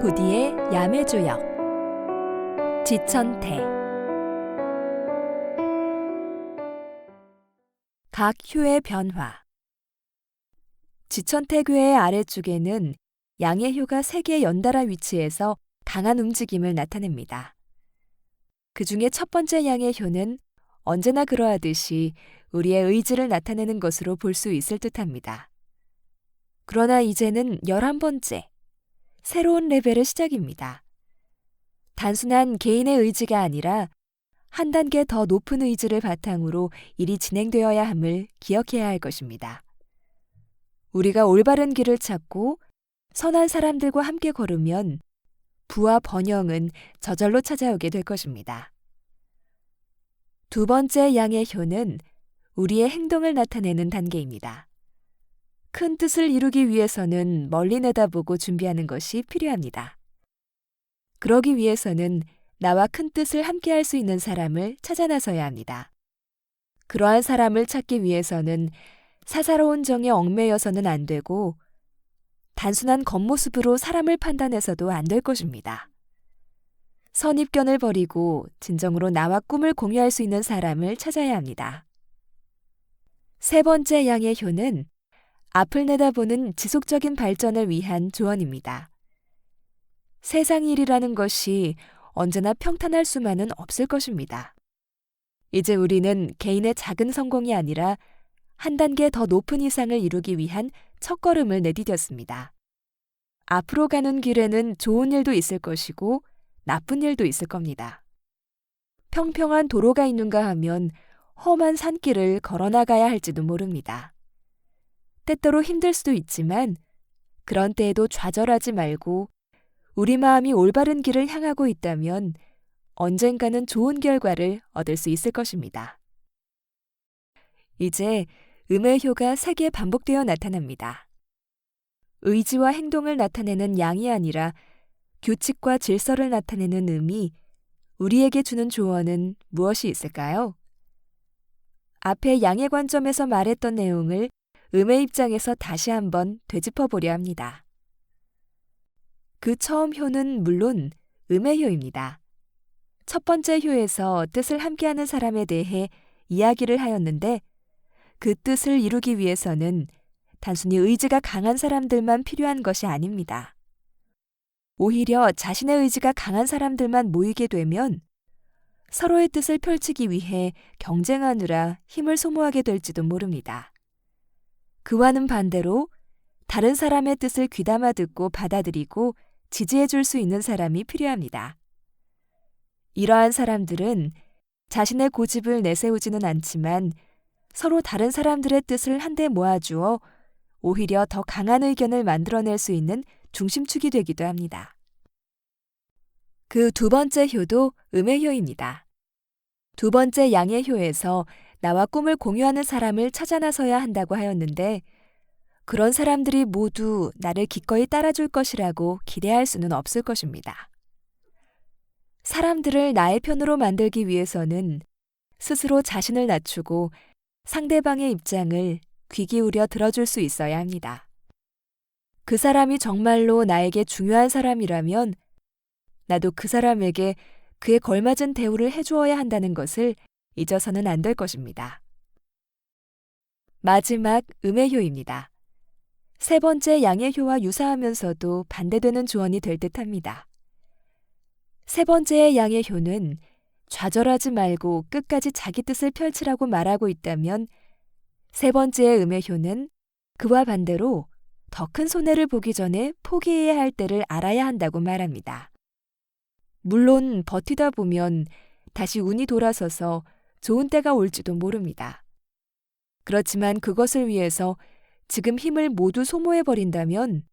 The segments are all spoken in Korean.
구디의 야매주역 지천태 각 효의 변화. 지천태교의 아래쪽에는 양의 효가 3개 연달아 위치해서 강한 움직임을 나타냅니다. 그 중에 첫 번째 양의 효는 언제나 그러하듯이 우리의 의지를 나타내는 것으로 볼 수 있을 듯합니다. 그러나 이제는 11번째, 새로운 레벨의 시작입니다. 단순한 개인의 의지가 아니라 한 단계 더 높은 의지를 바탕으로 일이 진행되어야 함을 기억해야 할 것입니다. 우리가 올바른 길을 찾고 선한 사람들과 함께 걸으면 부와 번영은 저절로 찾아오게 될 것입니다. 두 번째 양의 효는 우리의 행동을 나타내는 단계입니다. 큰 뜻을 이루기 위해서는 멀리 내다보고 준비하는 것이 필요합니다. 그러기 위해서는 나와 큰 뜻을 함께할 수 있는 사람을 찾아 나서야 합니다. 그러한 사람을 찾기 위해서는 사사로운 정에 얽매여서는 안 되고 단순한 겉모습으로 사람을 판단해서도 안 될 것입니다. 선입견을 버리고 진정으로 나와 꿈을 공유할 수 있는 사람을 찾아야 합니다. 세 번째 양의 효는 앞을 내다보는 지속적인 발전을 위한 조언입니다. 세상 일이라는 것이 언제나 평탄할 수만은 없을 것입니다. 이제 우리는 개인의 작은 성공이 아니라 한 단계 더 높은 이상을 이루기 위한 첫걸음을 내디뎠습니다. 앞으로 가는 길에는 좋은 일도 있을 것이고 나쁜 일도 있을 겁니다. 평평한 도로가 있는가 하면 험한 산길을 걸어나가야 할지도 모릅니다. 때때로 힘들 수도 있지만 그런 때에도 좌절하지 말고 우리 마음이 올바른 길을 향하고 있다면 언젠가는 좋은 결과를 얻을 수 있을 것입니다. 이제 음의 효가 3개 반복되어 나타납니다. 의지와 행동을 나타내는 양이 아니라 규칙과 질서를 나타내는 음이 우리에게 주는 조언은 무엇이 있을까요? 앞에 양의 관점에서 말했던 내용을 음의 입장에서 다시 한번 되짚어보려 합니다. 그 처음 효는 물론 음의 효입니다. 첫 번째 효에서 뜻을 함께하는 사람에 대해 이야기를 하였는데 그 뜻을 이루기 위해서는 단순히 의지가 강한 사람들만 필요한 것이 아닙니다. 오히려 자신의 의지가 강한 사람들만 모이게 되면 서로의 뜻을 펼치기 위해 경쟁하느라 힘을 소모하게 될지도 모릅니다. 그와는 반대로 다른 사람의 뜻을 귀담아 듣고 받아들이고 지지해 줄 수 있는 사람이 필요합니다. 이러한 사람들은 자신의 고집을 내세우지는 않지만 서로 다른 사람들의 뜻을 한데 모아주어 오히려 더 강한 의견을 만들어낼 수 있는 중심축이 되기도 합니다. 그 두 번째 효도 음의 효입니다. 두 번째 양의 효에서 나와 꿈을 공유하는 사람을 찾아 나서야 한다고 하였는데 그런 사람들이 모두 나를 기꺼이 따라줄 것이라고 기대할 수는 없을 것입니다. 사람들을 나의 편으로 만들기 위해서는 스스로 자신을 낮추고 상대방의 입장을 귀 기울여 들어줄 수 있어야 합니다. 그 사람이 정말로 나에게 중요한 사람이라면 나도 그 사람에게 그에 걸맞은 대우를 해주어야 한다는 것을 잊어서는 안 될 것입니다. 마지막 음의 효입니다. 세 번째 양의 효와 유사하면서도 반대되는 조언이 될 듯합니다. 세 번째의 양의 효는 좌절하지 말고 끝까지 자기 뜻을 펼치라고 말하고 있다면 세 번째의 음의 효는 그와 반대로 더 큰 손해를 보기 전에 포기해야 할 때를 알아야 한다고 말합니다. 물론 버티다 보면 다시 운이 돌아서서 좋은 때가 올지도 모릅니다. 그렇지만 그것을 위해서 지금 힘을 모두 소모해버린다면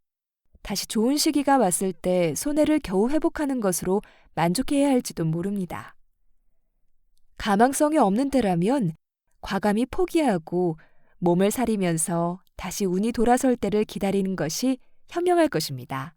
다시 좋은 시기가 왔을 때 손해를 겨우 회복하는 것으로 만족해야 할지도 모릅니다. 가망성이 없는 때라면 과감히 포기하고 몸을 사리면서 다시 운이 돌아설 때를 기다리는 것이 현명할 것입니다.